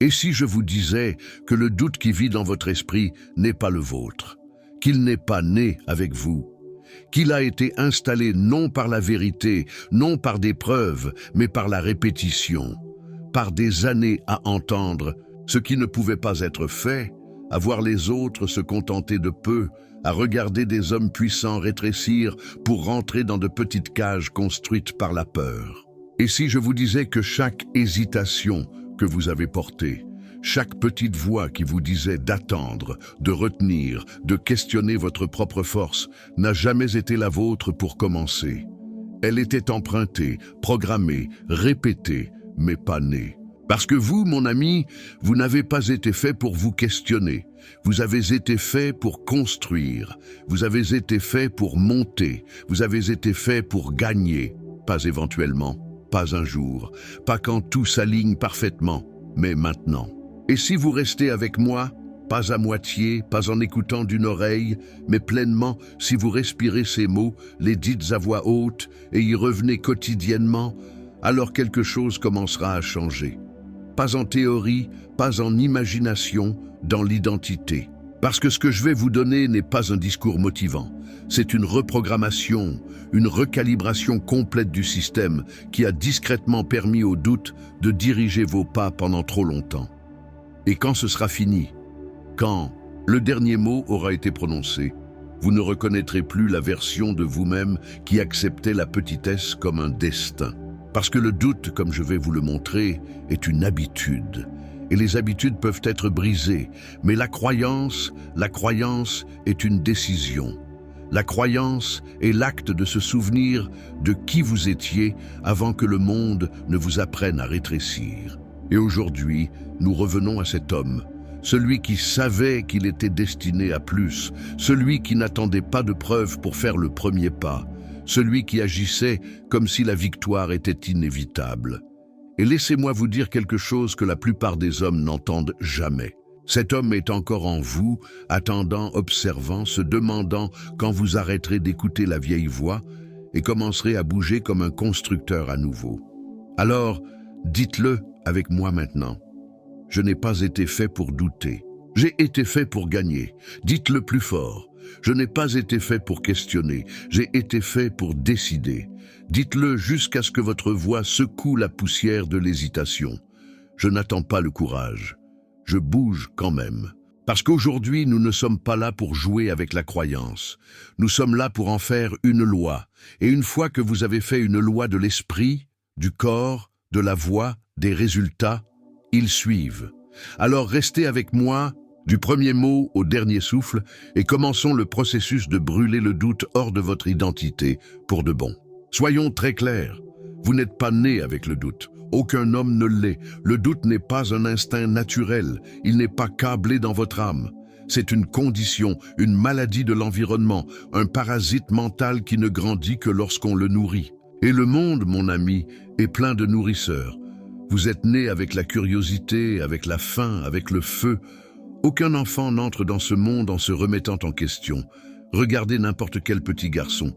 Et si je vous disais que le doute qui vit dans votre esprit n'est pas le vôtre, qu'il n'est pas né avec vous, qu'il a été installé non par la vérité, non par des preuves, mais par la répétition, par des années à entendre ce qui ne pouvait pas être fait, à voir les autres se contenter de peu, à regarder des hommes puissants rétrécir pour rentrer dans de petites cages construites par la peur. Et si je vous disais que chaque hésitation que vous avez portée, chaque petite voix qui vous disait d'attendre, de retenir, de questionner votre propre force, n'a jamais été la vôtre pour commencer. Elle était empruntée, programmée, répétée, mais pas née. Parce que vous, mon ami, vous n'avez pas été fait pour vous questionner. Vous avez été fait pour construire. Vous avez été fait pour monter. Vous avez été fait pour gagner. Pas éventuellement, pas un jour, pas quand tout s'aligne parfaitement, mais maintenant. Et si vous restez avec moi, pas à moitié, pas en écoutant d'une oreille, mais pleinement, si vous respirez ces mots, les dites à voix haute et y revenez quotidiennement, alors quelque chose commencera à changer. Pas en théorie, pas en imagination, dans l'identité. Parce que ce que je vais vous donner n'est pas un discours motivant. C'est une reprogrammation, une recalibration complète du système qui a discrètement permis au doute de diriger vos pas pendant trop longtemps. Et quand ce sera fini, quand le dernier mot aura été prononcé, vous ne reconnaîtrez plus la version de vous-même qui acceptait la petitesse comme un destin. Parce que le doute, comme je vais vous le montrer, est une habitude. Et les habitudes peuvent être brisées, mais la croyance est une décision. La croyance est l'acte de se souvenir de qui vous étiez avant que le monde ne vous apprenne à rétrécir. Et aujourd'hui, nous revenons à cet homme, celui qui savait qu'il était destiné à plus, celui qui n'attendait pas de preuves pour faire le premier pas, celui qui agissait comme si la victoire était inévitable. Et laissez-moi vous dire quelque chose que la plupart des hommes n'entendent jamais. Cet homme est encore en vous, attendant, observant, se demandant quand vous arrêterez d'écouter la vieille voix et commencerez à bouger comme un constructeur à nouveau. Alors, dites-le avec moi maintenant. Je n'ai pas été fait pour douter. J'ai été fait pour gagner. Dites-le plus fort. Je n'ai pas été fait pour questionner. J'ai été fait pour décider. Dites-le jusqu'à ce que votre voix secoue la poussière de l'hésitation. Je n'attends pas le courage. Je bouge quand même. Parce qu'aujourd'hui, nous ne sommes pas là pour jouer avec la croyance. Nous sommes là pour en faire une loi. Et une fois que vous avez fait une loi de l'esprit, du corps, de la voix, des résultats, ils suivent. Alors restez avec moi, du premier mot au dernier souffle, et commençons le processus de brûler le doute hors de votre identité pour de bon. Soyons très clairs, vous n'êtes pas né avec le doute. Aucun homme ne l'est. Le doute n'est pas un instinct naturel. Il n'est pas câblé dans votre âme. C'est une condition, une maladie de l'environnement, un parasite mental qui ne grandit que lorsqu'on le nourrit. Et le monde, mon ami, est plein de nourrisseurs. Vous êtes né avec la curiosité, avec la faim, avec le feu. Aucun enfant n'entre dans ce monde en se remettant en question. Regardez n'importe quel petit garçon.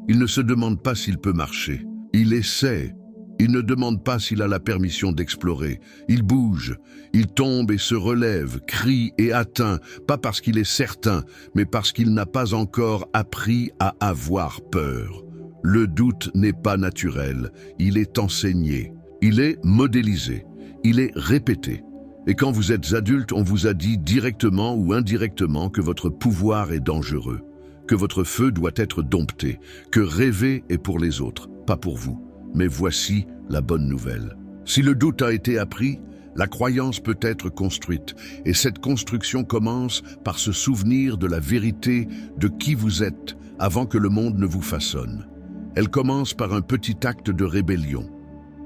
Il ne se demande pas s'il peut marcher. Il essaie. Il ne demande pas s'il a la permission d'explorer. Il bouge, il tombe et se relève, crie et atteint, pas parce qu'il est certain, mais parce qu'il n'a pas encore appris à avoir peur. Le doute n'est pas naturel, il est enseigné, il est modélisé, il est répété. Et quand vous êtes adulte, on vous a dit directement ou indirectement que votre pouvoir est dangereux, que votre feu doit être dompté, que rêver est pour les autres, pas pour vous. Mais voici la bonne nouvelle. Si le doute a été appris, la croyance peut être construite. Et cette construction commence par se souvenir de la vérité de qui vous êtes avant que le monde ne vous façonne. Elle commence par un petit acte de rébellion.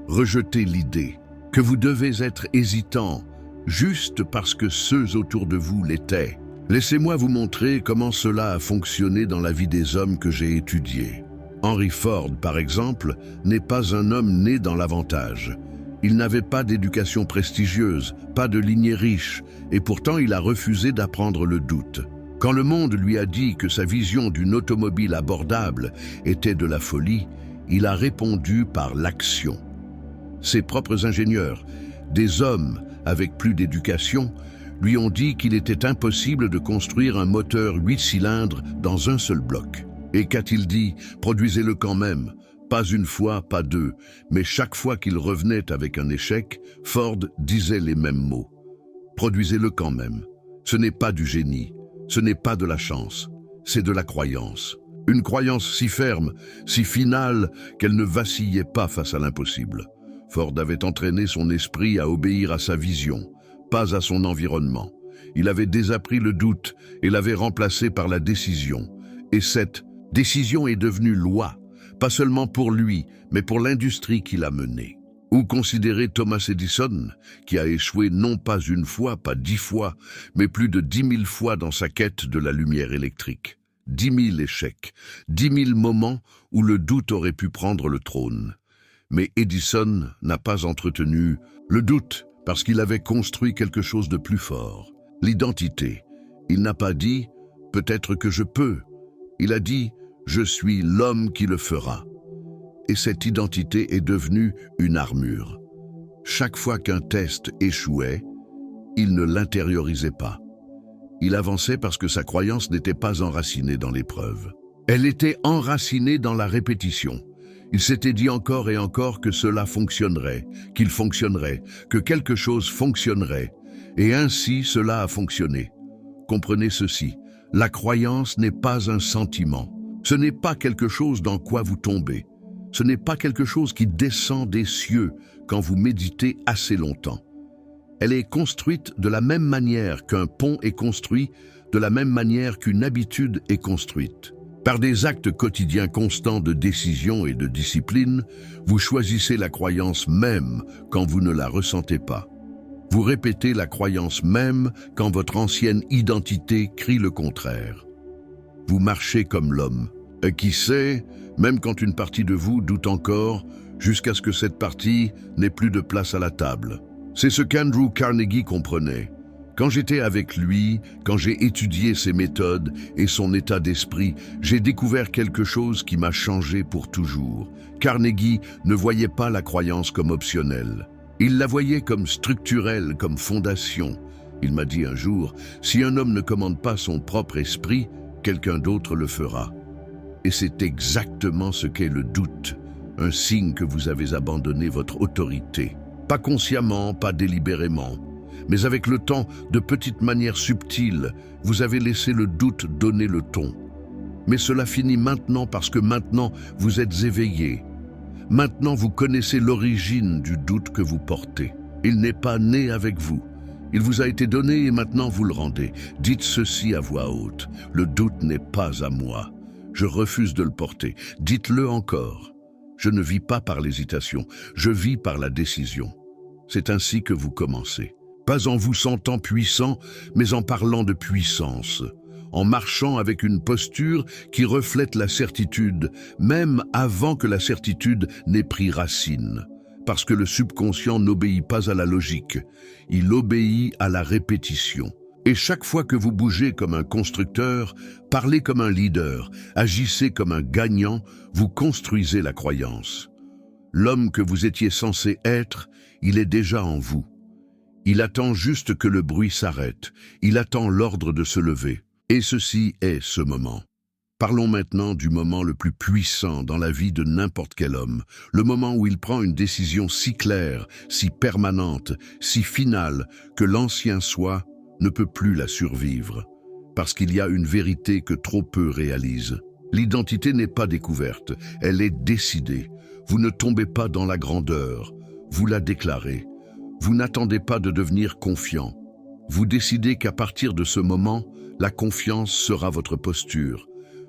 Rejetez l'idée que vous devez être hésitant juste parce que ceux autour de vous l'étaient. Laissez-moi vous montrer comment cela a fonctionné dans la vie des hommes que j'ai étudiés. Henry Ford, par exemple, n'est pas un homme né dans l'avantage. Il n'avait pas d'éducation prestigieuse, pas de lignée riche, et pourtant il a refusé d'apprendre le doute. Quand le monde lui a dit que sa vision d'une automobile abordable était de la folie, il a répondu par l'action. Ses propres ingénieurs, des hommes avec plus d'éducation, lui ont dit qu'il était impossible de construire un moteur 8 cylindres dans un seul bloc. Et qu'a-t-il dit? Produisez-le quand même. Pas une fois, pas deux, mais chaque fois qu'il revenait avec un échec, Ford disait les mêmes mots. Produisez-le quand même. Ce n'est pas du génie, ce n'est pas de la chance, c'est de la croyance. Une croyance si ferme, si finale, qu'elle ne vacillait pas face à l'impossible. Ford avait entraîné son esprit à obéir à sa vision, pas à son environnement. Il avait désappris le doute et l'avait remplacé par la décision. Et cette décision est devenue loi, pas seulement pour lui, mais pour l'industrie qu'il a menée. Ou considérez Thomas Edison, qui a échoué non pas une fois, pas 10 fois, mais plus de 10 000 fois dans sa quête de la lumière électrique. 10 000 échecs, 10 000 moments où le doute aurait pu prendre le trône. Mais Edison n'a pas entretenu le doute parce qu'il avait construit quelque chose de plus fort. L'identité. Il n'a pas dit « peut-être que je peux ». Il a dit « je suis l'homme qui le fera ». Et cette identité est devenue une armure. Chaque fois qu'un test échouait, il ne l'intériorisait pas. Il avançait parce que sa croyance n'était pas enracinée dans l'épreuve. Elle était enracinée dans la répétition. Il s'était dit encore et encore que cela fonctionnerait, qu'il fonctionnerait, que quelque chose fonctionnerait. Et ainsi, cela a fonctionné. Comprenez ceci, la croyance n'est pas un sentiment. Ce n'est pas quelque chose dans quoi vous tombez. Ce n'est pas quelque chose qui descend des cieux quand vous méditez assez longtemps. Elle est construite de la même manière qu'un pont est construit, de la même manière qu'une habitude est construite. Par des actes quotidiens constants de décision et de discipline, vous choisissez la croyance même quand vous ne la ressentez pas. Vous répétez la croyance même quand votre ancienne identité crie le contraire. Vous marchez comme l'homme. Et qui sait, même quand une partie de vous doute encore, jusqu'à ce que cette partie n'ait plus de place à la table. C'est ce qu'Andrew Carnegie comprenait. Quand j'étais avec lui, quand j'ai étudié ses méthodes et son état d'esprit, j'ai découvert quelque chose qui m'a changé pour toujours. Carnegie ne voyait pas la croyance comme optionnelle. Il la voyait comme structurelle, comme fondation. Il m'a dit un jour, si un homme ne commande pas son propre esprit, quelqu'un d'autre le fera. Et c'est exactement ce qu'est le doute, un signe que vous avez abandonné votre autorité. Pas consciemment, pas délibérément, mais avec le temps, de petites manières subtiles, vous avez laissé le doute donner le ton. Mais cela finit maintenant parce que maintenant, vous êtes éveillé. Maintenant, vous connaissez l'origine du doute que vous portez. Il n'est pas né avec vous. Il vous a été donné et maintenant vous le rendez. Dites ceci à voix haute. Le doute n'est pas à moi. Je refuse de le porter. Dites-le encore. Je ne vis pas par l'hésitation, je vis par la décision. C'est ainsi que vous commencez. Pas en vous sentant puissant, mais en parlant de puissance. En marchant avec une posture qui reflète la certitude, même avant que la certitude n'ait pris racine. Parce que le subconscient n'obéit pas à la logique, il obéit à la répétition. Et chaque fois que vous bougez comme un constructeur, parlez comme un leader, agissez comme un gagnant, vous construisez la croyance. L'homme que vous étiez censé être, il est déjà en vous. Il attend juste que le bruit s'arrête, il attend l'ordre de se lever. Et ceci est ce moment. Parlons maintenant du moment le plus puissant dans la vie de n'importe quel homme, le moment où il prend une décision si claire, si permanente, si finale, que l'ancien soi ne peut plus la survivre, parce qu'il y a une vérité que trop peu réalisent. L'identité n'est pas découverte, elle est décidée. Vous ne tombez pas dans la grandeur, vous la déclarez. Vous n'attendez pas de devenir confiant. Vous décidez qu'à partir de ce moment, la confiance sera votre posture.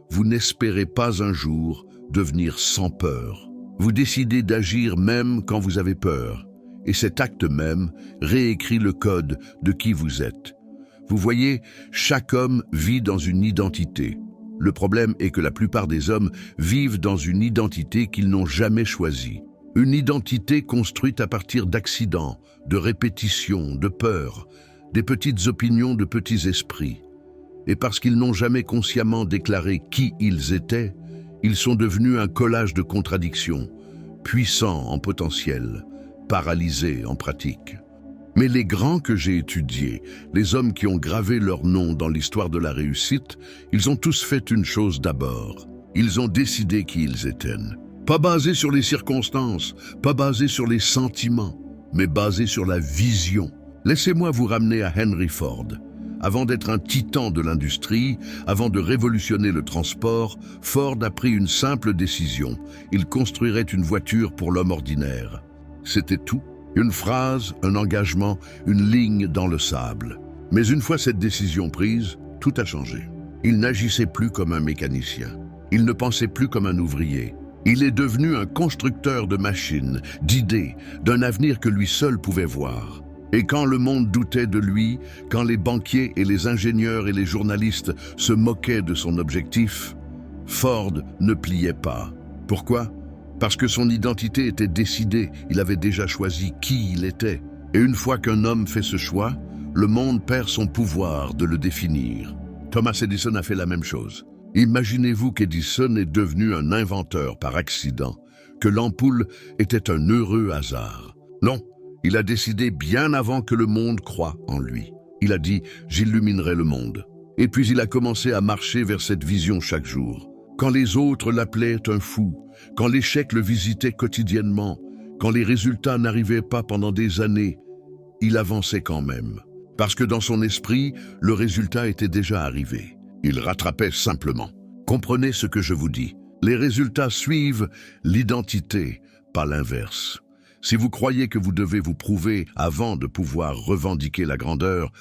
Vous n'espérez pas un jour devenir sans peur. Vous décidez d'agir même quand vous avez peur. Et cet acte même réécrit le code de qui vous êtes. Vous voyez, chaque homme vit dans une identité. Le problème est que la plupart des hommes vivent dans une identité qu'ils n'ont jamais choisie. Une identité construite à partir d'accidents, de répétitions, de peurs, des petites opinions de petits esprits. Et parce qu'ils n'ont jamais consciemment déclaré qui ils étaient, ils sont devenus un collage de contradictions, puissants en potentiel, paralysés en pratique. Mais les grands que j'ai étudiés, les hommes qui ont gravé leur nom dans l'histoire de la réussite, ils ont tous fait une chose d'abord. Ils ont décidé qui ils étaient. Pas basé sur les circonstances, pas basé sur les sentiments, mais basé sur la vision. Laissez-moi vous ramener à Henry Ford. Avant d'être un titan de l'industrie, avant de révolutionner le transport, Ford a pris une simple décision. Il construirait une voiture pour l'homme ordinaire. C'était tout. Une phrase, un engagement, une ligne dans le sable. Mais une fois cette décision prise, tout a changé. Il n'agissait plus comme un mécanicien. Il ne pensait plus comme un ouvrier. Il est devenu un constructeur de machines, d'idées, d'un avenir que lui seul pouvait voir. Et quand le monde doutait de lui, quand les banquiers et les ingénieurs et les journalistes se moquaient de son objectif, Ford ne pliait pas. Pourquoi ? Parce que son identité était décidée, il avait déjà choisi qui il était. Et une fois qu'un homme fait ce choix, le monde perd son pouvoir de le définir. Thomas Edison a fait la même chose. Imaginez-vous qu'Edison est devenu un inventeur par accident, que l'ampoule était un heureux hasard. Non, il a décidé bien avant que le monde croie en lui. Il a dit « j'illuminerai le monde ». Et puis il a commencé à marcher vers cette vision chaque jour. Quand les autres l'appelaient un fou, quand l'échec le visitait quotidiennement, quand les résultats n'arrivaient pas pendant des années, il avançait quand même. Parce que dans son esprit, le résultat était déjà arrivé. Il rattrapait simplement. Comprenez ce que je vous dis. Les résultats suivent l'identité, pas l'inverse. Si vous croyez que vous devez vous prouver avant de pouvoir revendiquer la grandeur,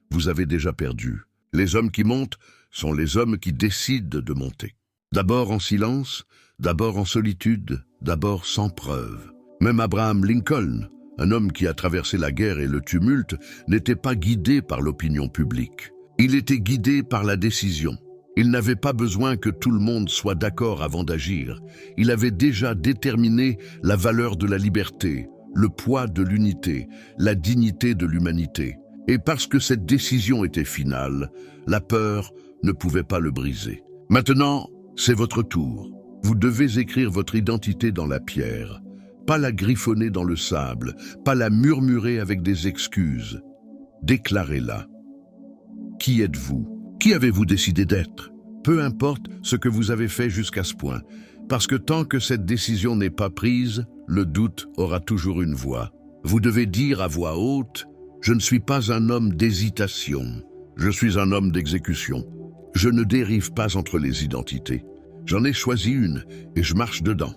vous avez déjà perdu. Les hommes qui montent sont les hommes qui décident de monter. D'abord en silence, d'abord en solitude, d'abord sans preuve. Même Abraham Lincoln, un homme qui a traversé la guerre et le tumulte, n'était pas guidé par l'opinion publique. Il était guidé par la décision. Il n'avait pas besoin que tout le monde soit d'accord avant d'agir. Il avait déjà déterminé la valeur de la liberté, le poids de l'unité, la dignité de l'humanité. Et parce que cette décision était finale, la peur ne pouvait pas le briser. Maintenant, c'est votre tour. Vous devez écrire votre identité dans la pierre, pas la griffonner dans le sable, pas la murmurer avec des excuses. Déclarez-la. Qui êtes-vous ? Qui avez-vous décidé d'être ? Peu importe ce que vous avez fait jusqu'à ce point, parce que tant que cette décision n'est pas prise, le doute aura toujours une voix. Vous devez dire à voix haute « Je ne suis pas un homme d'hésitation, je suis un homme d'exécution. Je ne dérive pas entre les identités. J'en ai choisi une et je marche dedans. »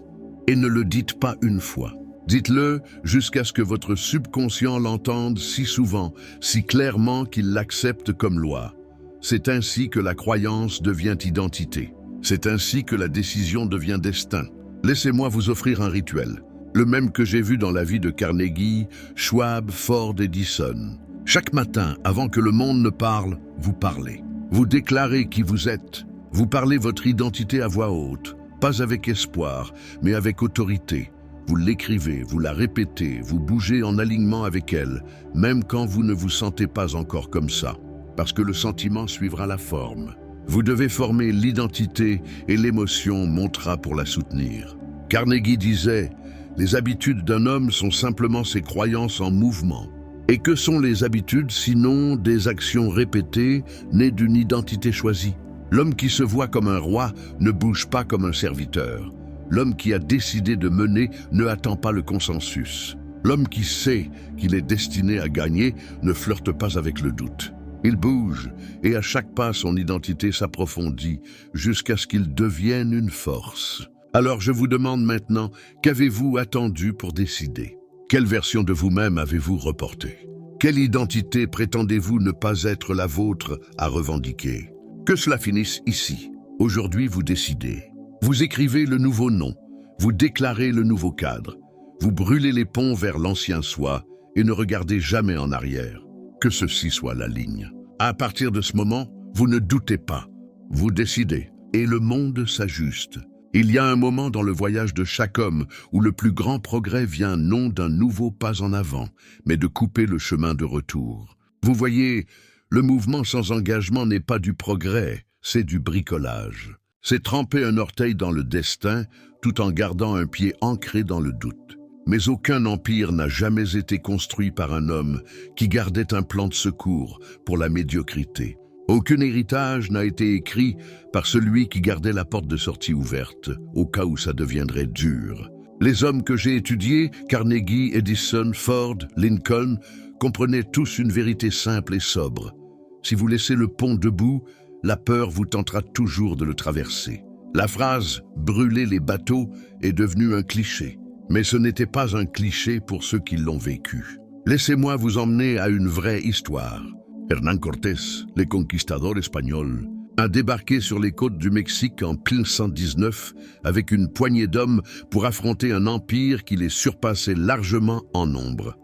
Et ne le dites pas une fois. Dites-le jusqu'à ce que votre subconscient l'entende si souvent, si clairement qu'il l'accepte comme loi. C'est ainsi que la croyance devient identité. C'est ainsi que la décision devient destin. Laissez-moi vous offrir un rituel, le même que j'ai vu dans la vie de Carnegie, Schwab, Ford et Edison. Chaque matin, avant que le monde ne parle, vous parlez. Vous déclarez qui vous êtes. Vous parlez votre identité à voix haute, pas avec espoir, mais avec autorité. Vous l'écrivez, vous la répétez, vous bougez en alignement avec elle, même quand vous ne vous sentez pas encore comme ça. Parce que le sentiment suivra la forme. Vous devez former l'identité et l'émotion montera pour la soutenir. Carnegie disait « Les habitudes d'un homme sont simplement ses croyances en mouvement. » Et que sont les habitudes sinon des actions répétées nées d'une identité choisie ? L'homme qui se voit comme un roi ne bouge pas comme un serviteur. L'homme qui a décidé de mener ne attend pas le consensus. L'homme qui sait qu'il est destiné à gagner ne flirte pas avec le doute. Il bouge, et à chaque pas, son identité s'approfondit, jusqu'à ce qu'il devienne une force. Alors je vous demande maintenant, qu'avez-vous attendu pour décider ? Quelle version de vous-même avez-vous reportée ? Quelle identité prétendez-vous ne pas être la vôtre à revendiquer ? Que cela finisse ici. Aujourd'hui, vous décidez. Vous écrivez le nouveau nom, vous déclarez le nouveau cadre, vous brûlez les ponts vers l'ancien soi et ne regardez jamais en arrière. Que ceci soit la ligne. À partir de ce moment, vous ne doutez pas. Vous décidez et le monde s'ajuste. Il y a un moment dans le voyage de chaque homme où le plus grand progrès vient non d'un nouveau pas en avant, mais de couper le chemin de retour. Vous voyez, le mouvement sans engagement n'est pas du progrès, c'est du bricolage. C'est tremper un orteil dans le destin tout en gardant un pied ancré dans le doute. Mais aucun empire n'a jamais été construit par un homme qui gardait un plan de secours pour la médiocrité. Aucun héritage n'a été écrit par celui qui gardait la porte de sortie ouverte, au cas où ça deviendrait dur. Les hommes que j'ai étudiés, Carnegie, Edison, Ford, Lincoln, comprenaient tous une vérité simple et sobre. Si vous laissez le pont debout, la peur vous tentera toujours de le traverser. La phrase « brûler les bateaux » est devenue un cliché. Mais ce n'était pas un cliché pour ceux qui l'ont vécu. Laissez-moi vous emmener à une vraie histoire. Hernán Cortés, le conquistador espagnol, a débarqué sur les côtes du Mexique en 1119 avec une poignée d'hommes pour affronter un empire qui les surpassait largement en nombre.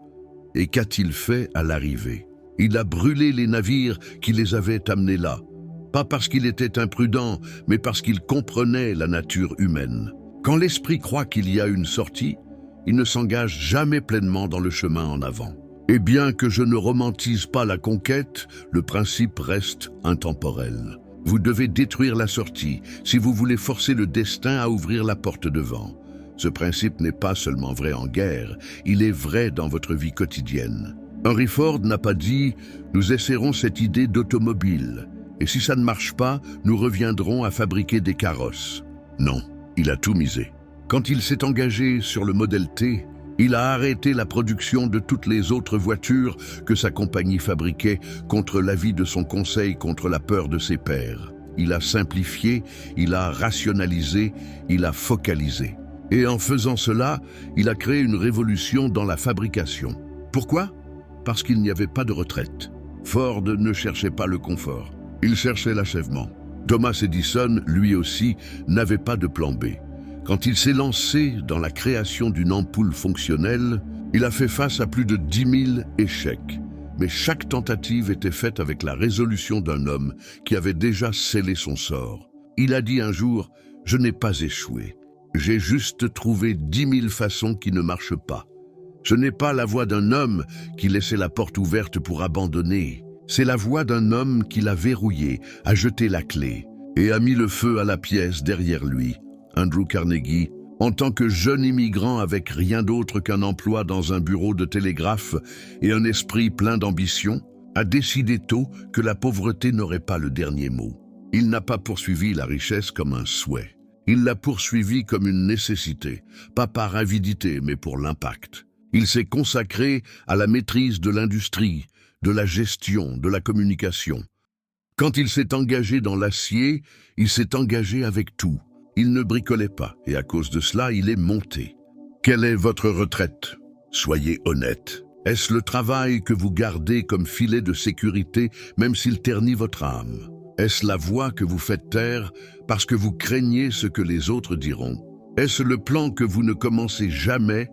Et qu'a-t-il fait à l'arrivée? Il a brûlé les navires qui les avaient amenés là. Pas parce qu'il était imprudent, mais parce qu'il comprenait la nature humaine. Quand l'esprit croit qu'il y a une sortie, il ne s'engage jamais pleinement dans le chemin en avant. Et bien que je ne romantise pas la conquête, le principe reste intemporel. Vous devez détruire la sortie si vous voulez forcer le destin à ouvrir la porte devant. Ce principe n'est pas seulement vrai en guerre, il est vrai dans votre vie quotidienne. Henry Ford n'a pas dit « Nous essaierons cette idée d'automobile, et si ça ne marche pas, nous reviendrons à fabriquer des carrosses. » Non. Il a tout misé. Quand il s'est engagé sur le Model T, il a arrêté la production de toutes les autres voitures que sa compagnie fabriquait contre l'avis de son conseil, contre la peur de ses pairs. Il a simplifié, il a rationalisé, il a focalisé. Et en faisant cela, il a créé une révolution dans la fabrication. Pourquoi? Parce qu'il n'y avait pas de retraite. Ford ne cherchait pas le confort, il cherchait l'achèvement. Thomas Edison, lui aussi, n'avait pas de plan B. Quand il s'est lancé dans la création d'une ampoule fonctionnelle, il a fait face à plus de 10 000 échecs. Mais chaque tentative était faite avec la résolution d'un homme qui avait déjà scellé son sort. Il a dit un jour « Je n'ai pas échoué. J'ai juste trouvé 10 000 façons qui ne marchent pas. Ce n'est pas la voix d'un homme qui laissait la porte ouverte pour abandonner. C'est la voix d'un homme qui l'a verrouillée, a jeté la clé et a mis le feu à la pièce derrière lui. » Andrew Carnegie, en tant que jeune immigrant avec rien d'autre qu'un emploi dans un bureau de télégraphe et un esprit plein d'ambition, a décidé tôt que la pauvreté n'aurait pas le dernier mot. Il n'a pas poursuivi la richesse comme un souhait. Il l'a poursuivie comme une nécessité, pas par avidité mais pour l'impact. Il s'est consacré à la maîtrise de l'industrie, de la gestion, de la communication. Quand il s'est engagé dans l'acier, il s'est engagé avec tout. Il ne bricolait pas, et à cause de cela, il est monté. Quelle est votre retraite? Soyez honnête. Est-ce le travail que vous gardez comme filet de sécurité, même s'il ternit votre âme? Est-ce la voix que vous faites taire parce que vous craignez ce que les autres diront? Est-ce le plan que vous ne commencez jamais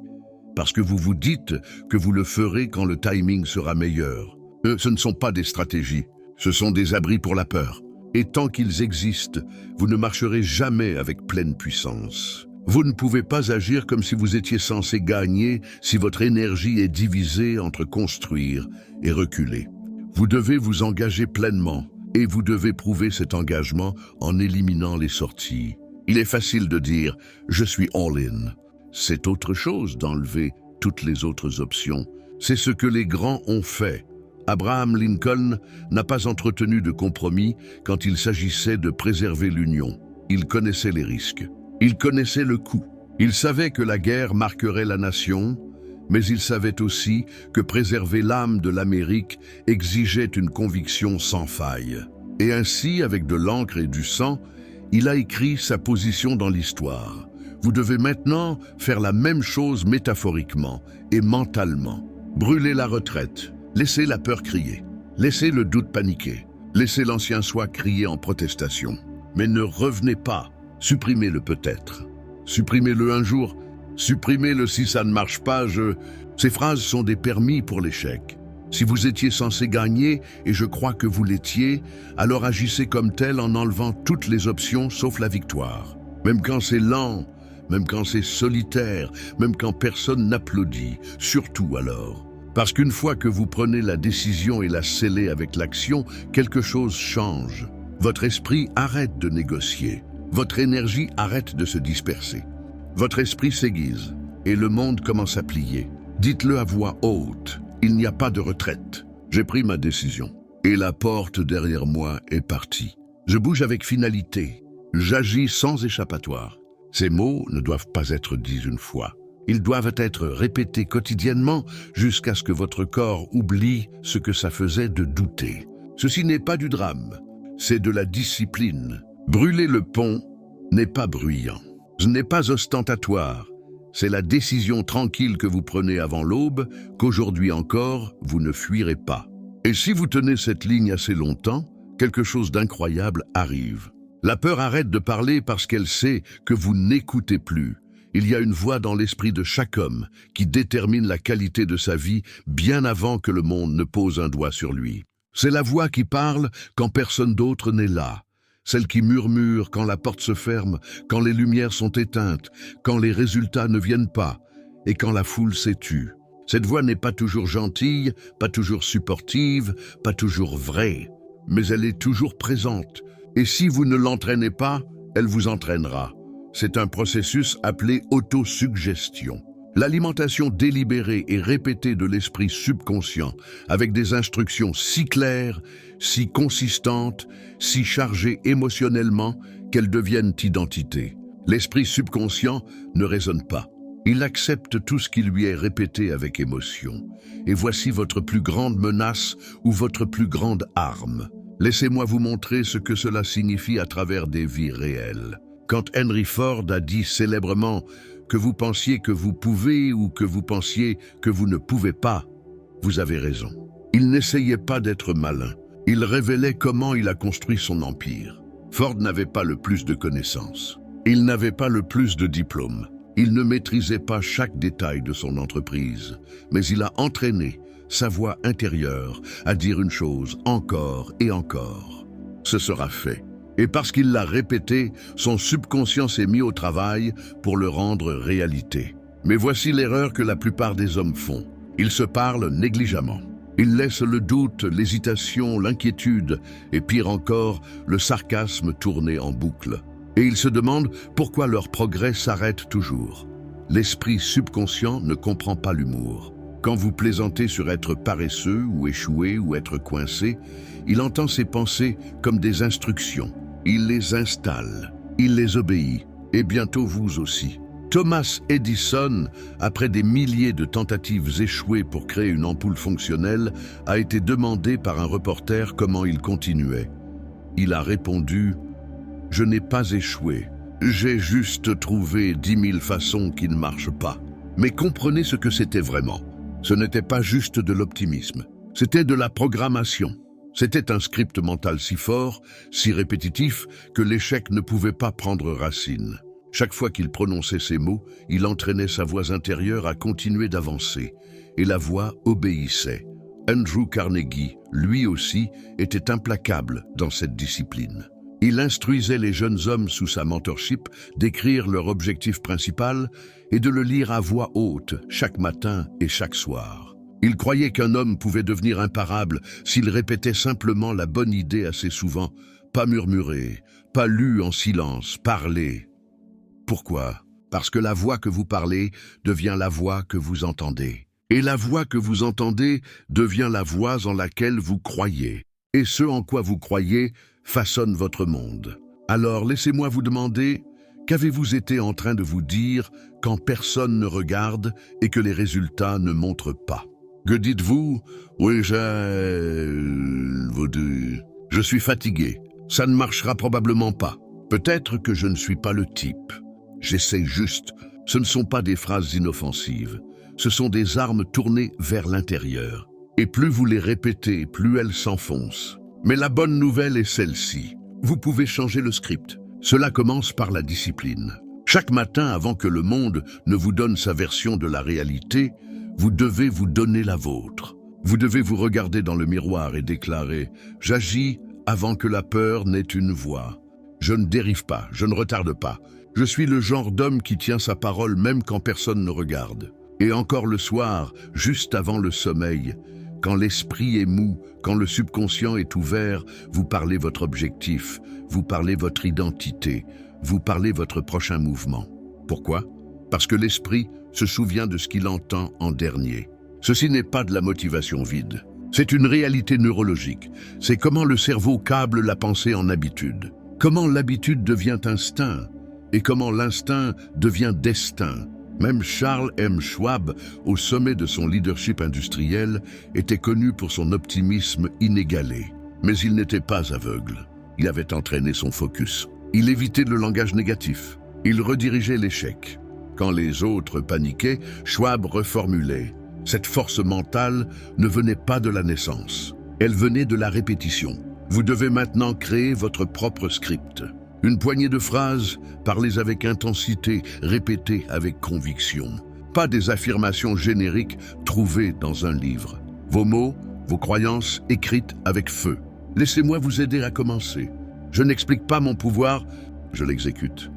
parce que vous vous dites que vous le ferez quand le timing sera meilleur? Ce ne sont pas des stratégies, ce sont des abris pour la peur. Et tant qu'ils existent, vous ne marcherez jamais avec pleine puissance. Vous ne pouvez pas agir comme si vous étiez censé gagner si votre énergie est divisée entre construire et reculer. Vous devez vous engager pleinement et vous devez prouver cet engagement en éliminant les sorties. Il est facile de dire « je suis all-in ». C'est autre chose d'enlever toutes les autres options. C'est ce que les grands ont fait. Abraham Lincoln n'a pas entretenu de compromis quand il s'agissait de préserver l'Union. Il connaissait les risques. Il connaissait le coût. Il savait que la guerre marquerait la nation, mais il savait aussi que préserver l'âme de l'Amérique exigeait une conviction sans faille. Et ainsi, avec de l'encre et du sang, il a écrit sa position dans l'histoire. Vous devez maintenant faire la même chose métaphoriquement et mentalement. Brûler la retraite. Laissez la peur crier, laissez le doute paniquer, laissez l'ancien soi crier en protestation. Mais ne revenez pas, supprimez-le peut-être. Supprimez-le un jour, supprimez-le si ça ne marche pas, Ces phrases sont des permis pour l'échec. Si vous étiez censé gagner, et je crois que vous l'étiez, alors agissez comme tel en enlevant toutes les options sauf la victoire. Même quand c'est lent, même quand c'est solitaire, même quand personne n'applaudit, surtout alors. Parce qu'une fois que vous prenez la décision et la scellez avec l'action, quelque chose change. Votre esprit arrête de négocier. Votre énergie arrête de se disperser. Votre esprit s'aiguise. et le monde commence à plier. Dites-le à voix haute, il n'y a pas de retraite. J'ai pris ma décision, et la porte derrière moi est partie. Je bouge avec finalité, j'agis sans échappatoire. Ces mots ne doivent pas être dits une fois. Ils doivent être répétés quotidiennement jusqu'à ce que votre corps oublie ce que ça faisait de douter. Ceci n'est pas du drame, c'est de la discipline. Brûler le pont n'est pas bruyant. Ce n'est pas ostentatoire. C'est la décision tranquille que vous prenez avant l'aube qu'aujourd'hui encore, vous ne fuirez pas. Et si vous tenez cette ligne assez longtemps, quelque chose d'incroyable arrive. La peur arrête de parler parce qu'elle sait que vous n'écoutez plus. Il y a une voix dans l'esprit de chaque homme qui détermine la qualité de sa vie bien avant que le monde ne pose un doigt sur lui. C'est la voix qui parle quand personne d'autre n'est là. Celle qui murmure quand la porte se ferme, quand les lumières sont éteintes, quand les résultats ne viennent pas et quand la foule s'étue. Cette voix n'est pas toujours gentille, pas toujours supportive, pas toujours vraie, mais elle est toujours présente. Et si vous ne l'entraînez pas, elle vous entraînera. C'est un processus appelé autosuggestion. L'alimentation délibérée et répétée de l'esprit subconscient, avec des instructions si claires, si consistantes, si chargées émotionnellement qu'elles deviennent identité. L'esprit subconscient ne raisonne pas. Il accepte tout ce qui lui est répété avec émotion. Et voici votre plus grande menace ou votre plus grande arme. Laissez-moi vous montrer ce que cela signifie à travers des vies réelles. Quand Henry Ford a dit célèbrement que vous pensiez que vous pouvez ou que vous pensiez que vous ne pouvez pas, vous avez raison. Il n'essayait pas d'être malin. Il révélait comment il a construit son empire. Ford n'avait pas le plus de connaissances. Il n'avait pas le plus de diplômes. Il ne maîtrisait pas chaque détail de son entreprise, mais il a entraîné sa voix intérieure à dire une chose encore et encore. Ce sera fait. Et parce qu'il l'a répété, son subconscient s'est mis au travail pour le rendre réalité. Mais voici l'erreur que la plupart des hommes font. Ils se parlent négligemment. Ils laissent le doute, l'hésitation, l'inquiétude et pire encore, le sarcasme tourner en boucle. Et ils se demandent pourquoi leur progrès s'arrête toujours. L'esprit subconscient ne comprend pas l'humour. Quand vous plaisantez sur être paresseux ou échouer ou être coincé, il entend ces pensées comme des instructions. Il les installe, il les obéit, et bientôt vous aussi. Thomas Edison, après des milliers de tentatives échouées pour créer une ampoule fonctionnelle, a été demandé par un reporter comment il continuait. Il a répondu « Je n'ai pas échoué, j'ai juste trouvé 10 000 façons qui ne marchent pas. » Mais comprenez ce que c'était vraiment. Ce n'était pas juste de l'optimisme, c'était de la programmation. C'était un script mental si fort, si répétitif, que l'échec ne pouvait pas prendre racine. Chaque fois qu'il prononçait ces mots, il entraînait sa voix intérieure à continuer d'avancer, et la voix obéissait. Andrew Carnegie, lui aussi, était implacable dans cette discipline. Il instruisait les jeunes hommes sous sa mentorship d'écrire leur objectif principal et de le lire à voix haute chaque matin et chaque soir. Il croyait qu'un homme pouvait devenir imparable s'il répétait simplement la bonne idée assez souvent, pas murmurer, pas lu en silence, parler. Pourquoi? Parce que la voix que vous parlez devient la voix que vous entendez. Et la voix que vous entendez devient la voix en laquelle vous croyez. Et ce en quoi vous croyez façonne votre monde. Alors laissez-moi vous demander, qu'avez-vous été en train de vous dire quand personne ne regarde et que les résultats ne montrent pas? Que dites-vous? Oui, je suis fatigué. Ça ne marchera probablement pas. Peut-être que je ne suis pas le type. J'essaie juste. Ce ne sont pas des phrases inoffensives. Ce sont des armes tournées vers l'intérieur. Et plus vous les répétez, plus elles s'enfoncent. Mais la bonne nouvelle est celle-ci. Vous pouvez changer le script. Cela commence par la discipline. Chaque matin, avant que le monde ne vous donne sa version de la réalité, vous devez vous donner la vôtre. Vous devez vous regarder dans le miroir et déclarer « J'agis avant que la peur n'ait une voix. Je ne dérive pas, je ne retarde pas. Je suis le genre d'homme qui tient sa parole même quand personne ne regarde. » Et encore le soir, juste avant le sommeil, quand l'esprit est mou, quand le subconscient est ouvert, vous parlez votre objectif, vous parlez votre identité, vous parlez votre prochain mouvement. Pourquoi? parce que l'esprit se souvient de ce qu'il entend en dernier. Ceci n'est pas de la motivation vide. C'est une réalité neurologique. C'est comment le cerveau câble la pensée en habitude. Comment l'habitude devient instinct et comment l'instinct devient destin. Même Charles M. Schwab, au sommet de son leadership industriel, était connu pour son optimisme inégalé. Mais il n'était pas aveugle. Il avait entraîné son focus. Il évitait le langage négatif. Il redirigeait l'échec. Quand les autres paniquaient, Schwab reformulait. Cette force mentale ne venait pas de la naissance. Elle venait de la répétition. Vous devez maintenant créer votre propre script. Une poignée de phrases, parlez avec intensité, répétez avec conviction. Pas des affirmations génériques trouvées dans un livre. Vos mots, vos croyances écrites avec feu. Laissez-moi vous aider à commencer. Je n'explique pas mon pouvoir, je l'exécute.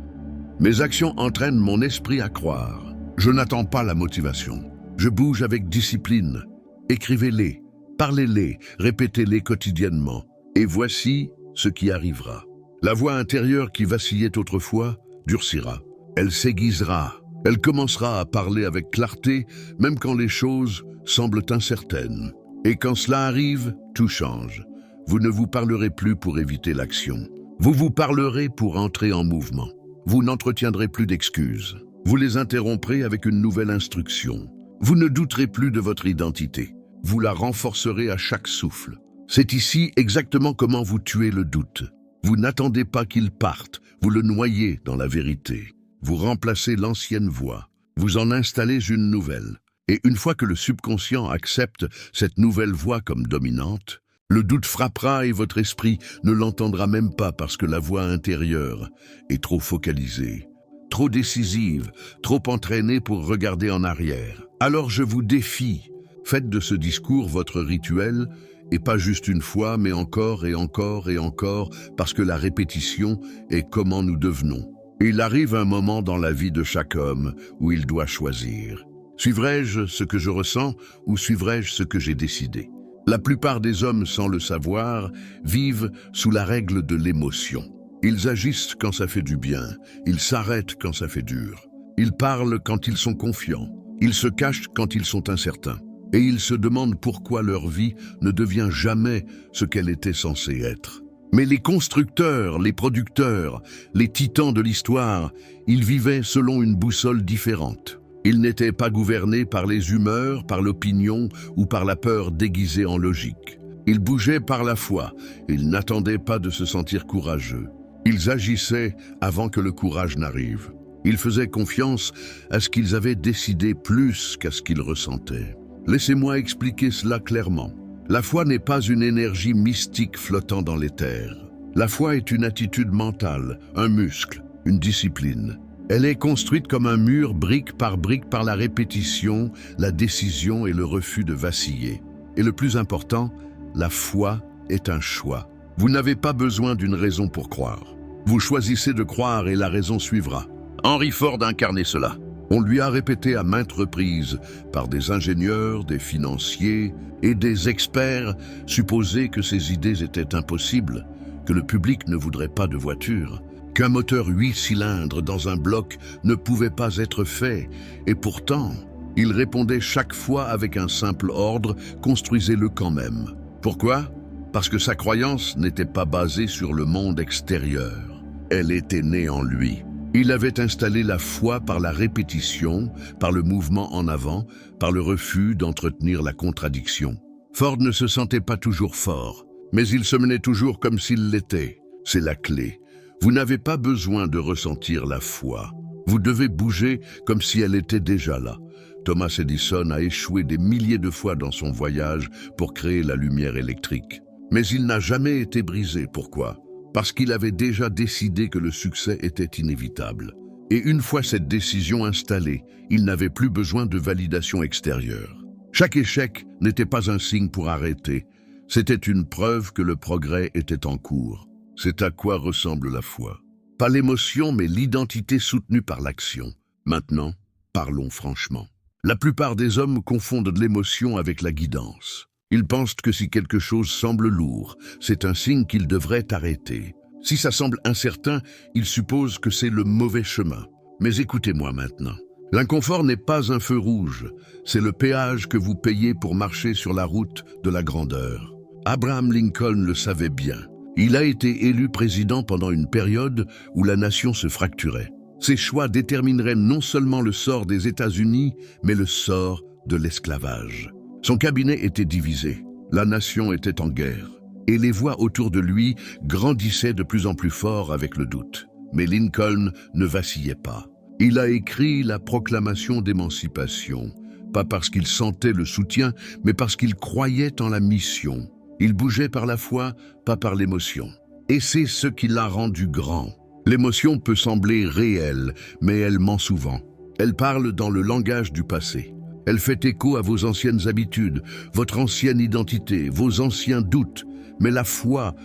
Mes actions entraînent mon esprit à croire. Je n'attends pas la motivation. Je bouge avec discipline. Écrivez-les, parlez-les, répétez-les quotidiennement. Et voici ce qui arrivera. La voix intérieure qui vacillait autrefois durcira. Elle s'aiguisera. Elle commencera à parler avec clarté, même quand les choses semblent incertaines. Et quand cela arrive, tout change. Vous ne vous parlerez plus pour éviter l'action. Vous vous parlerez pour entrer en mouvement. Vous n'entretiendrez plus d'excuses. Vous les interromprez avec une nouvelle instruction. Vous ne douterez plus de votre identité. Vous la renforcerez à chaque souffle. C'est ici exactement comment vous tuez le doute. Vous n'attendez pas qu'il parte, vous le noyez dans la vérité. Vous remplacez l'ancienne voix, vous en installez une nouvelle. Et une fois que le subconscient accepte cette nouvelle voix comme dominante, le doute frappera et votre esprit ne l'entendra même pas parce que la voix intérieure est trop focalisée, trop décisive, trop entraînée pour regarder en arrière. Alors je vous défie, faites de ce discours votre rituel, et pas juste une fois, mais encore et encore et encore, parce que la répétition est comment nous devenons. Il arrive un moment dans la vie de chaque homme où il doit choisir. Suivrai-je ce que je ressens ou suivrai-je ce que j'ai décidé? La plupart des hommes, sans le savoir, vivent sous la règle de l'émotion. Ils agissent quand ça fait du bien, ils s'arrêtent quand ça fait dur. Ils parlent quand ils sont confiants, ils se cachent quand ils sont incertains. Et ils se demandent pourquoi leur vie ne devient jamais ce qu'elle était censée être. Mais les constructeurs, les producteurs, les titans de l'histoire, ils vivaient selon une boussole différente. Ils n'étaient pas gouvernés par les humeurs, par l'opinion ou par la peur déguisée en logique. Ils bougeaient par la foi, ils n'attendaient pas de se sentir courageux. Ils agissaient avant que le courage n'arrive. Ils faisaient confiance à ce qu'ils avaient décidé plus qu'à ce qu'ils ressentaient. Laissez-moi expliquer cela clairement. La foi n'est pas une énergie mystique flottant dans l'éther. La foi est une attitude mentale, un muscle, une discipline. Elle est construite comme un mur brique par la répétition, la décision et le refus de vaciller. Et le plus important, la foi est un choix. Vous n'avez pas besoin d'une raison pour croire. Vous choisissez de croire et la raison suivra. Henry Ford incarnait cela. On lui a répété à maintes reprises, par des ingénieurs, des financiers et des experts, supposé que ses idées étaient impossibles, que le public ne voudrait pas de voiture, qu'un moteur 8 cylindres dans un bloc ne pouvait pas être fait, et pourtant, il répondait chaque fois avec un simple ordre, construisez-le quand même. Pourquoi? Parce que sa croyance n'était pas basée sur le monde extérieur. Elle était née en lui. Il avait installé la foi par la répétition, par le mouvement en avant, par le refus d'entretenir la contradiction. Ford ne se sentait pas toujours fort, mais il se menait toujours comme s'il l'était. C'est la clé. Vous n'avez pas besoin de ressentir la foi. Vous devez bouger comme si elle était déjà là. Thomas Edison a échoué des milliers de fois dans son voyage pour créer la lumière électrique. Mais il n'a jamais été brisé. Pourquoi? Parce qu'il avait déjà décidé que le succès était inévitable. Et une fois cette décision installée, il n'avait plus besoin de validation extérieure. Chaque échec n'était pas un signe pour arrêter, c'était une preuve que le progrès était en cours. C'est à quoi ressemble la foi. Pas l'émotion, mais l'identité soutenue par l'action. Maintenant, parlons franchement. La plupart des hommes confondent l'émotion avec la guidance. Ils pensent que si quelque chose semble lourd, c'est un signe qu'ils devraient arrêter. Si ça semble incertain, ils supposent que c'est le mauvais chemin. Mais écoutez-moi maintenant. L'inconfort n'est pas un feu rouge, c'est le péage que vous payez pour marcher sur la route de la grandeur. Abraham Lincoln le savait bien. Il a été élu président pendant une période où la nation se fracturait. Ses choix détermineraient non seulement le sort des États-Unis, mais le sort de l'esclavage. Son cabinet était divisé, la nation était en guerre, et les voix autour de lui grandissaient de plus en plus fort avec le doute. Mais Lincoln ne vacillait pas. Il a écrit la proclamation d'émancipation, pas parce qu'il sentait le soutien, mais parce qu'il croyait en la mission. Il bougeait par la foi, pas par l'émotion. Et c'est ce qui l'a rendu grand. L'émotion peut sembler réelle, mais elle ment souvent. Elle parle dans le langage du passé. Elle fait écho à vos anciennes habitudes, votre ancienne identité, vos anciens doutes. Mais la foi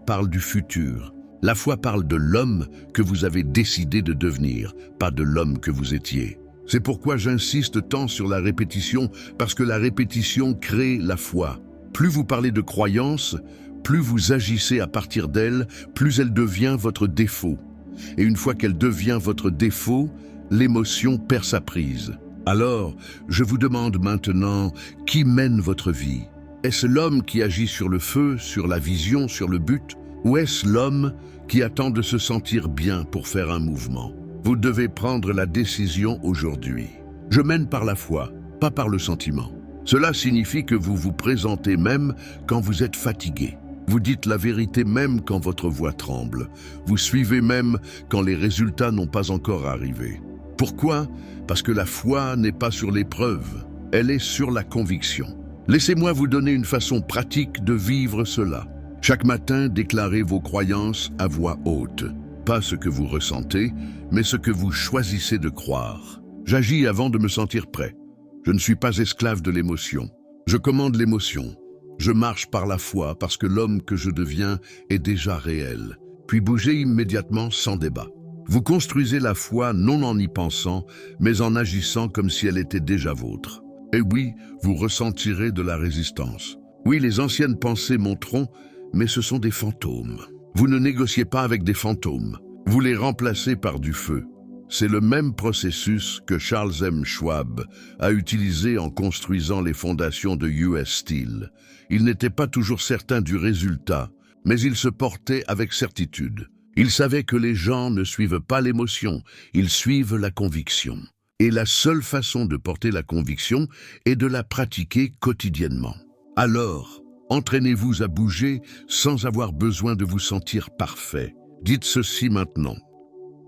parle du futur. La foi parle de l'homme que vous avez décidé de devenir, pas de l'homme que vous étiez. C'est pourquoi j'insiste tant sur la répétition, parce que la répétition crée la foi. Plus vous parlez de croyance, plus vous agissez à partir d'elle, plus elle devient votre défaut. Et une fois qu'elle devient votre défaut, l'émotion perd sa prise. Alors, je vous demande maintenant, qui mène votre vie? Est-ce l'homme qui agit sur le feu, sur la vision, sur le but? Ou est-ce l'homme qui attend de se sentir bien pour faire un mouvement? Vous devez prendre la décision aujourd'hui. Je mène par la foi, pas par le sentiment. Cela signifie que vous vous présentez même quand vous êtes fatigué. Vous dites la vérité même quand votre voix tremble. Vous suivez même quand les résultats n'ont pas encore arrivé. Pourquoi? Parce que la foi n'est pas sur l'épreuve, elle est sur la conviction. Laissez-moi vous donner une façon pratique de vivre cela. Chaque matin, déclarez vos croyances à voix haute. Pas ce que vous ressentez, mais ce que vous choisissez de croire. J'agis avant de me sentir prêt. Je ne suis pas esclave de l'émotion. Je commande l'émotion. Je marche par la foi parce que l'homme que je deviens est déjà réel. Puis bougez immédiatement sans débat. Vous construisez la foi non en y pensant, mais en agissant comme si elle était déjà vôtre. Et oui, vous ressentirez de la résistance. Oui, les anciennes pensées monteront, mais ce sont des fantômes. Vous ne négociez pas avec des fantômes. Vous les remplacez par du feu. C'est le même processus que Charles M. Schwab a utilisé en construisant les fondations de US Steel. Il n'était pas toujours certain du résultat, mais il se portait avec certitude. Il savait que les gens ne suivent pas l'émotion, ils suivent la conviction. Et la seule façon de porter la conviction est de la pratiquer quotidiennement. Alors, entraînez-vous à bouger sans avoir besoin de vous sentir parfait. Dites ceci maintenant.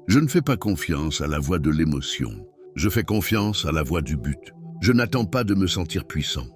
Je ne fais pas confiance à la voix de l'émotion. Je fais confiance à la voix du but. Je n'attends pas de me sentir puissant.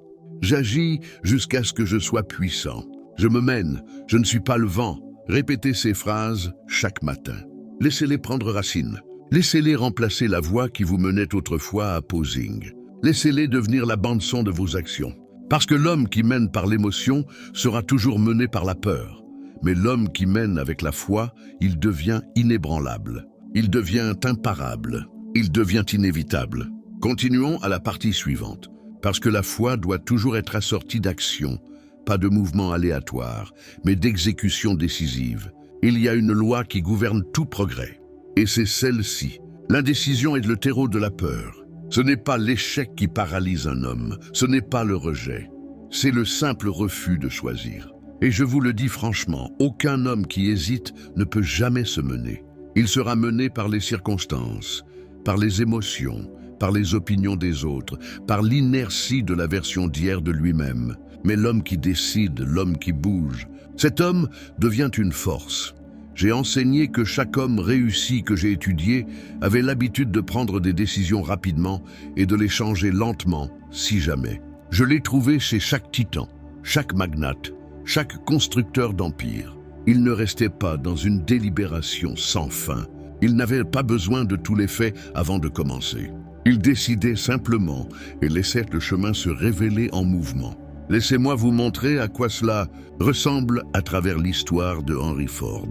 J'agis jusqu'à ce que je sois puissant. Je me mène, je ne suis pas le vent. Répétez ces phrases chaque matin. Laissez-les prendre racine. Laissez-les remplacer la voix qui vous menait autrefois à posing. Laissez-les devenir la bande-son de vos actions. Parce que l'homme qui mène par l'émotion sera toujours mené par la peur. Mais l'homme qui mène avec la foi, il devient inébranlable. Il devient imparable. Il devient inévitable. Continuons à la partie suivante. Parce que la foi doit toujours être assortie d'action, pas de mouvement aléatoire, mais d'exécution décisive. Il y a une loi qui gouverne tout progrès. Et c'est celle-ci. L'indécision est le terreau de la peur. Ce n'est pas l'échec qui paralyse un homme, ce n'est pas le rejet. C'est le simple refus de choisir. Et je vous le dis franchement, aucun homme qui hésite ne peut jamais se mener. Il sera mené par les circonstances, par les émotions, par les opinions des autres, par l'inertie de la version d'hier de lui-même. Mais l'homme qui décide, l'homme qui bouge, cet homme devient une force. J'ai enseigné que chaque homme réussi que j'ai étudié avait l'habitude de prendre des décisions rapidement et de les changer lentement, si jamais. Je l'ai trouvé chez chaque titan, chaque magnate, chaque constructeur d'empire. Il ne restait pas dans une délibération sans fin. Il n'avait pas besoin de tous les faits avant de commencer. Il décidait simplement et laissait le chemin se révéler en mouvement. Laissez-moi vous montrer à quoi cela ressemble à travers l'histoire de Henry Ford.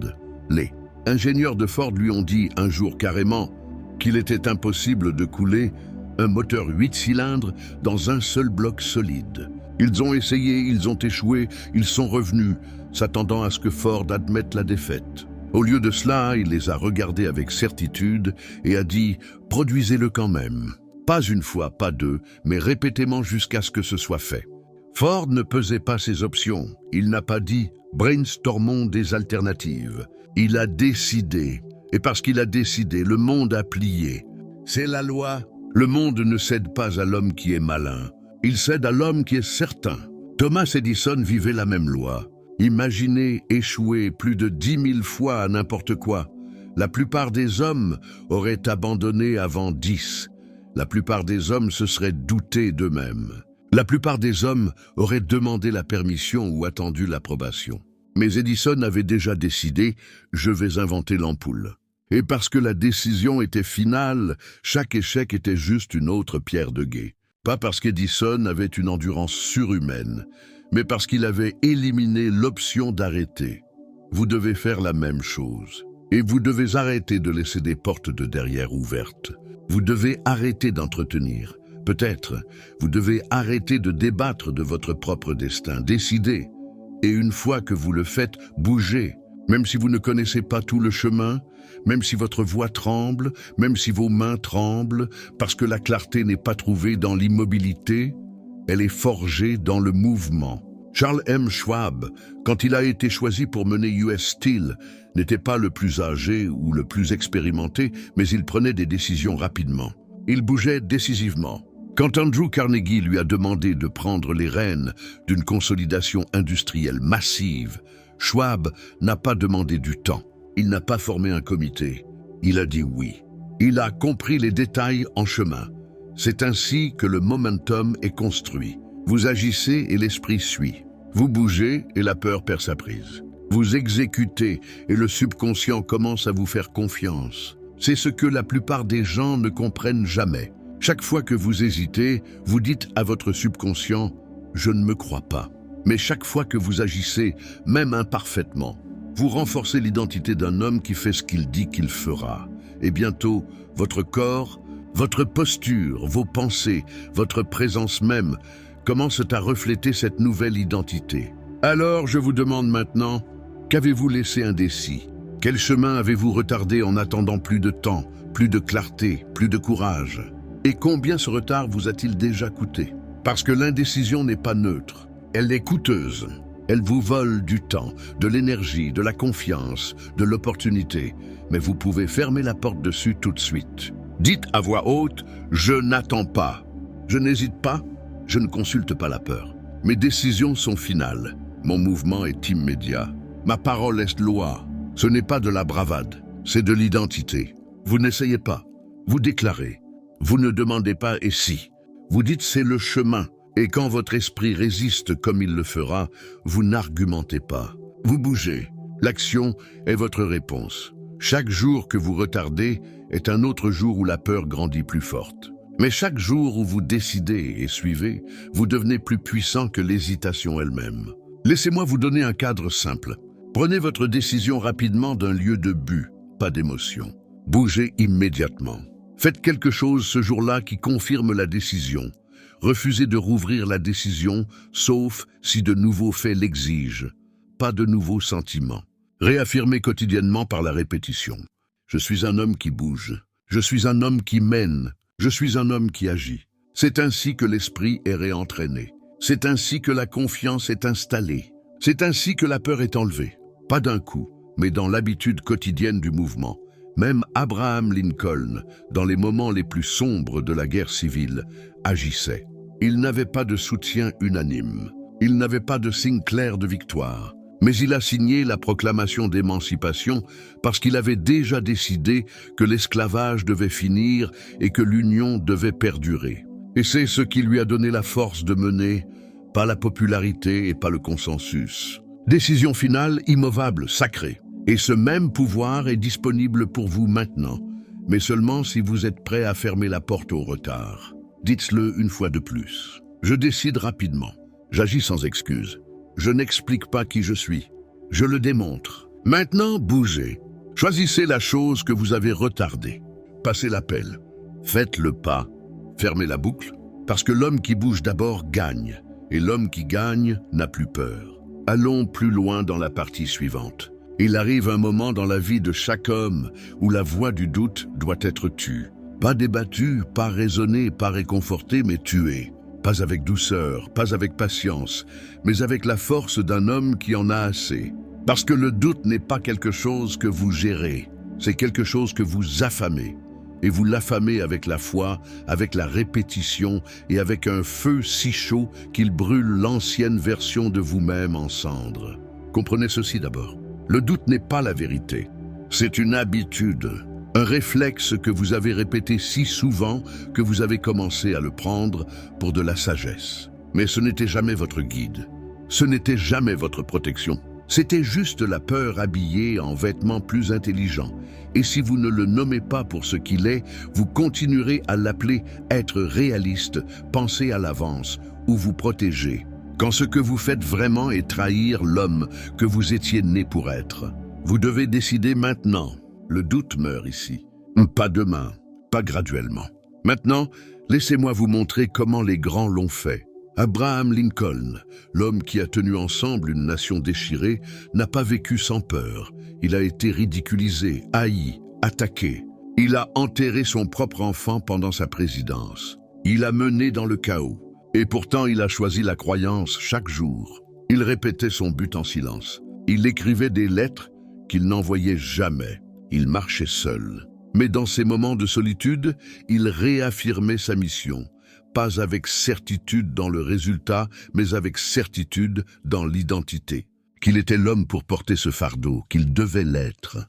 Les ingénieurs de Ford lui ont dit un jour carrément qu'il était impossible de couler un moteur 8 cylindres dans un seul bloc solide. Ils ont essayé, ils ont échoué, ils sont revenus, s'attendant à ce que Ford admette la défaite. Au lieu de cela, il les a regardés avec certitude et a dit « Produisez-le quand même ». Pas une fois, pas deux, mais répétément jusqu'à ce que ce soit fait. Ford ne pesait pas ses options. Il n'a pas dit « brainstormons des alternatives ». Il a décidé. Et parce qu'il a décidé, le monde a plié. C'est la loi. Le monde ne cède pas à l'homme qui est malin. Il cède à l'homme qui est certain. Thomas Edison vivait la même loi. Imaginez échouer plus de 10 000 fois à n'importe quoi. La plupart des hommes auraient abandonné avant 10. La plupart des hommes se seraient doutés d'eux-mêmes. La plupart des hommes auraient demandé la permission ou attendu l'approbation. Mais Edison avait déjà décidé « je vais inventer l'ampoule ». Et parce que la décision était finale, chaque échec était juste une autre pierre de guet. Pas parce qu'Edison avait une endurance surhumaine, mais parce qu'il avait éliminé l'option d'arrêter. Vous devez faire la même chose. Et vous devez arrêter de laisser des portes de derrière ouvertes. Vous devez arrêter d'entretenir. Peut-être, vous devez arrêter de débattre de votre propre destin, décider. Et une fois que vous le faites, bougez. Même si vous ne connaissez pas tout le chemin, même si votre voix tremble, même si vos mains tremblent, parce que la clarté n'est pas trouvée dans l'immobilité, elle est forgée dans le mouvement. Charles M. Schwab, quand il a été choisi pour mener US Steel, n'était pas le plus âgé ou le plus expérimenté, mais il prenait des décisions rapidement. Il bougeait décisivement. Quand Andrew Carnegie lui a demandé de prendre les rênes d'une consolidation industrielle massive, Schwab n'a pas demandé du temps. Il n'a pas formé un comité. Il a dit oui. Il a compris les détails en chemin. C'est ainsi que le momentum est construit. Vous agissez et l'esprit suit. Vous bougez et la peur perd sa prise. Vous exécutez et le subconscient commence à vous faire confiance. C'est ce que la plupart des gens ne comprennent jamais. Chaque fois que vous hésitez, vous dites à votre subconscient « je ne me crois pas ». Mais chaque fois que vous agissez, même imparfaitement, vous renforcez l'identité d'un homme qui fait ce qu'il dit qu'il fera. Et bientôt, votre corps, votre posture, vos pensées, votre présence même commencent à refléter cette nouvelle identité. Alors, je vous demande maintenant, qu'avez-vous laissé indécis? Quel chemin avez-vous retardé en attendant plus de temps, plus de clarté, plus de courage? Et combien ce retard vous a-t-il déjà coûté? Parce que l'indécision n'est pas neutre. Elle est coûteuse. Elle vous vole du temps, de l'énergie, de la confiance, de l'opportunité. Mais vous pouvez fermer la porte dessus tout de suite. Dites à voix haute, « Je n'attends pas. Je n'hésite pas. Je ne consulte pas la peur. Mes décisions sont finales. Mon mouvement est immédiat. Ma parole est loi. Ce n'est pas de la bravade. C'est de l'identité. Vous n'essayez pas. Vous déclarez. Vous ne demandez pas « et si ». Vous dites « c'est le chemin ». Et quand votre esprit résiste comme il le fera, vous n'argumentez pas. Vous bougez. L'action est votre réponse. Chaque jour que vous retardez est un autre jour où la peur grandit plus forte. Mais chaque jour où vous décidez et suivez, vous devenez plus puissant que l'hésitation elle-même. Laissez-moi vous donner un cadre simple. Prenez votre décision rapidement d'un lieu de but, pas d'émotion. Bougez immédiatement. Faites quelque chose ce jour-là qui confirme la décision. Refusez de rouvrir la décision, sauf si de nouveaux faits l'exigent. Pas de nouveaux sentiments. Réaffirmez quotidiennement par la répétition. Je suis un homme qui bouge. Je suis un homme qui mène. Je suis un homme qui agit. C'est ainsi que l'esprit est réentraîné. C'est ainsi que la confiance est installée. C'est ainsi que la peur est enlevée. Pas d'un coup, mais dans l'habitude quotidienne du mouvement. Même Abraham Lincoln, dans les moments les plus sombres de la guerre civile, agissait. Il n'avait pas de soutien unanime. Il n'avait pas de signe clair de victoire. Mais il a signé la proclamation d'émancipation parce qu'il avait déjà décidé que l'esclavage devait finir et que l'union devait perdurer. Et c'est ce qui lui a donné la force de mener, pas la popularité et pas le consensus. Décision finale, immovable, sacrée. Et ce même pouvoir est disponible pour vous maintenant, mais seulement si vous êtes prêt à fermer la porte au retard. Dites-le une fois de plus. Je décide rapidement. J'agis sans excuse. Je n'explique pas qui je suis. Je le démontre. Maintenant, bougez. Choisissez la chose que vous avez retardée. Passez l'appel. Faites le pas. Fermez la boucle, parce que l'homme qui bouge d'abord gagne, et l'homme qui gagne n'a plus peur. Allons plus loin dans la partie suivante. Il arrive un moment dans la vie de chaque homme où la voix du doute doit être tue. Pas débattue, pas raisonnée, pas réconfortée, mais tuée. Pas avec douceur, pas avec patience, mais avec la force d'un homme qui en a assez. Parce que le doute n'est pas quelque chose que vous gérez, c'est quelque chose que vous affamez. Et vous l'affamez avec la foi, avec la répétition et avec un feu si chaud qu'il brûle l'ancienne version de vous-même en cendres. Comprenez ceci d'abord. Le doute n'est pas la vérité. C'est une habitude, un réflexe que vous avez répété si souvent que vous avez commencé à le prendre pour de la sagesse. Mais ce n'était jamais votre guide. Ce n'était jamais votre protection. C'était juste la peur habillée en vêtements plus intelligents. Et si vous ne le nommez pas pour ce qu'il est, vous continuerez à l'appeler être réaliste, penser à l'avance ou vous protéger. Quand ce que vous faites vraiment est trahir l'homme que vous étiez né pour être. Vous devez décider maintenant. Le doute meurt ici. Pas demain, pas graduellement. Maintenant, laissez-moi vous montrer comment les grands l'ont fait. Abraham Lincoln, l'homme qui a tenu ensemble une nation déchirée, n'a pas vécu sans peur. Il a été ridiculisé, haï, attaqué. Il a enterré son propre enfant pendant sa présidence. Il a mené dans le chaos. Et pourtant, il a choisi la croyance chaque jour. Il répétait son but en silence. Il écrivait des lettres qu'il n'envoyait jamais. Il marchait seul. Mais dans ces moments de solitude, il réaffirmait sa mission. Pas avec certitude dans le résultat, mais avec certitude dans l'identité. Qu'il était l'homme pour porter ce fardeau, qu'il devait l'être.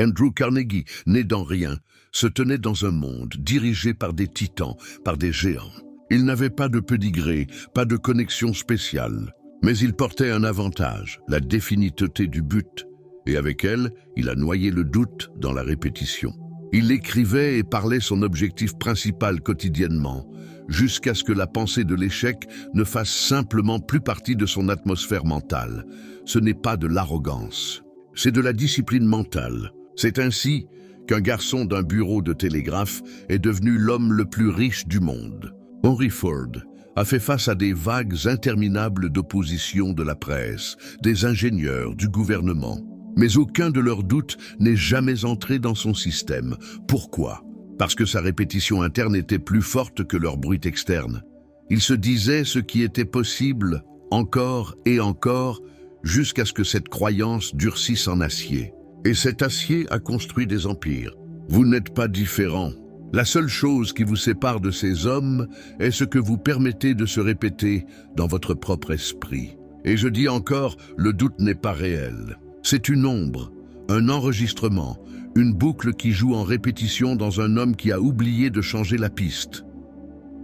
Andrew Carnegie, né dans rien, se tenait dans un monde dirigé par des titans, par des géants. Il n'avait pas de pédigré, pas de connexion spéciale, mais il portait un avantage, la définitivité du but. Et avec elle, il a noyé le doute dans la répétition. Il écrivait et parlait son objectif principal quotidiennement, jusqu'à ce que la pensée de l'échec ne fasse simplement plus partie de son atmosphère mentale. Ce n'est pas de l'arrogance, c'est de la discipline mentale. C'est ainsi qu'un garçon d'un bureau de télégraphe est devenu l'homme le plus riche du monde. Henry Ford a fait face à des vagues interminables d'opposition de la presse, des ingénieurs, du gouvernement. Mais aucun de leurs doutes n'est jamais entré dans son système. Pourquoi ? Parce que sa répétition interne était plus forte que leur bruit externe. Il se disait ce qui était possible, encore et encore, jusqu'à ce que cette croyance durcisse en acier. Et cet acier a construit des empires. Vous n'êtes pas différent. La seule chose qui vous sépare de ces hommes est ce que vous permettez de se répéter dans votre propre esprit. Et je dis encore, le doute n'est pas réel. C'est une ombre, un enregistrement, une boucle qui joue en répétition dans un homme qui a oublié de changer la piste.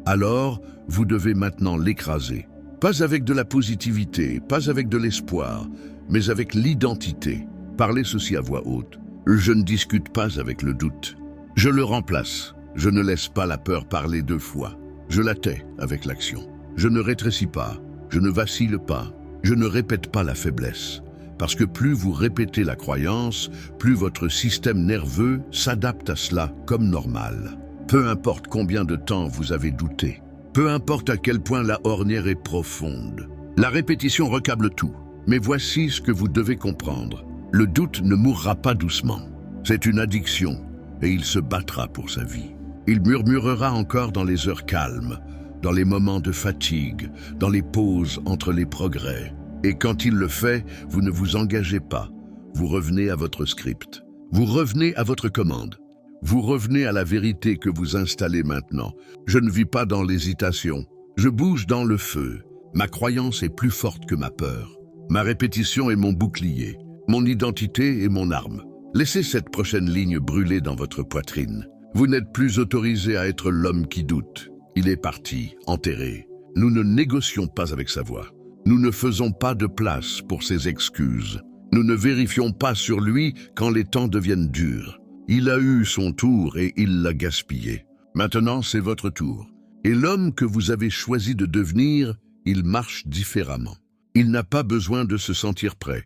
Alors, vous devez maintenant l'écraser. Pas avec de la positivité, pas avec de l'espoir, mais avec l'identité. Parlez ceci à voix haute. Je ne discute pas avec le doute. Je le remplace. Je ne laisse pas la peur parler deux fois. Je la tais avec l'action. Je ne rétrécis pas. Je ne vacille pas. Je ne répète pas la faiblesse. Parce que plus vous répétez la croyance, plus votre système nerveux s'adapte à cela comme normal. Peu importe combien de temps vous avez douté. Peu importe à quel point la ornière est profonde. La répétition recable tout. Mais voici ce que vous devez comprendre. Le doute ne mourra pas doucement. C'est une addiction et il se battra pour sa vie. Il murmurera encore dans les heures calmes, dans les moments de fatigue, dans les pauses entre les progrès. Et quand il le fait, vous ne vous engagez pas. Vous revenez à votre script. Vous revenez à votre commande. Vous revenez à la vérité que vous installez maintenant. Je ne vis pas dans l'hésitation. Je bouge dans le feu. Ma croyance est plus forte que ma peur. Ma répétition est mon bouclier. Mon identité est mon arme. Laissez cette prochaine ligne brûler dans votre poitrine. Vous n'êtes plus autorisé à être l'homme qui doute. Il est parti, enterré. Nous ne négocions pas avec sa voix. Nous ne faisons pas de place pour ses excuses. Nous ne vérifions pas sur lui quand les temps deviennent durs. Il a eu son tour et il l'a gaspillé. Maintenant, c'est votre tour. Et l'homme que vous avez choisi de devenir, il marche différemment. Il n'a pas besoin de se sentir prêt.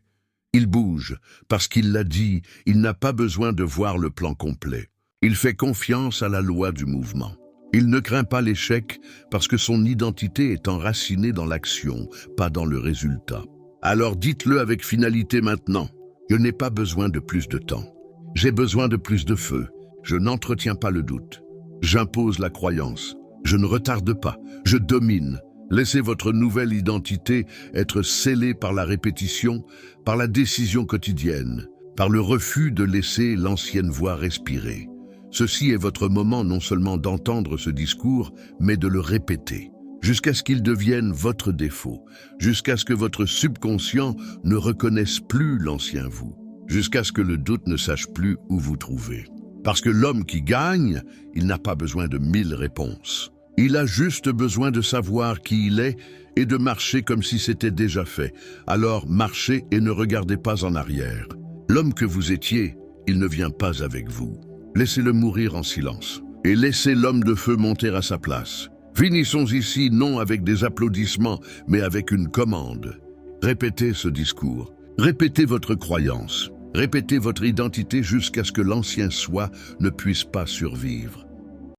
Il bouge, parce qu'il l'a dit, il n'a pas besoin de voir le plan complet. Il fait confiance à la loi du mouvement. Il ne craint pas l'échec parce que son identité est enracinée dans l'action, pas dans le résultat. Alors dites-le avec finalité maintenant. Je n'ai pas besoin de plus de temps. J'ai besoin de plus de feu. Je n'entretiens pas le doute. J'impose la croyance. Je ne retarde pas. Je domine. Laissez votre nouvelle identité être scellée par la répétition, par la décision quotidienne, par le refus de laisser l'ancienne voix respirer. Ceci est votre moment non seulement d'entendre ce discours, mais de le répéter, jusqu'à ce qu'il devienne votre défaut, jusqu'à ce que votre subconscient ne reconnaisse plus l'ancien vous, jusqu'à ce que le doute ne sache plus où vous trouver. Parce que l'homme qui gagne, il n'a pas besoin de 1000 réponses. Il a juste besoin de savoir qui il est et de marcher comme si c'était déjà fait. Alors marchez et ne regardez pas en arrière. L'homme que vous étiez, il ne vient pas avec vous. Laissez-le mourir en silence et laissez l'homme de feu monter à sa place. Finissons ici non avec des applaudissements, mais avec une commande. Répétez ce discours. Répétez votre croyance. Répétez votre identité jusqu'à ce que l'ancien soi ne puisse pas survivre.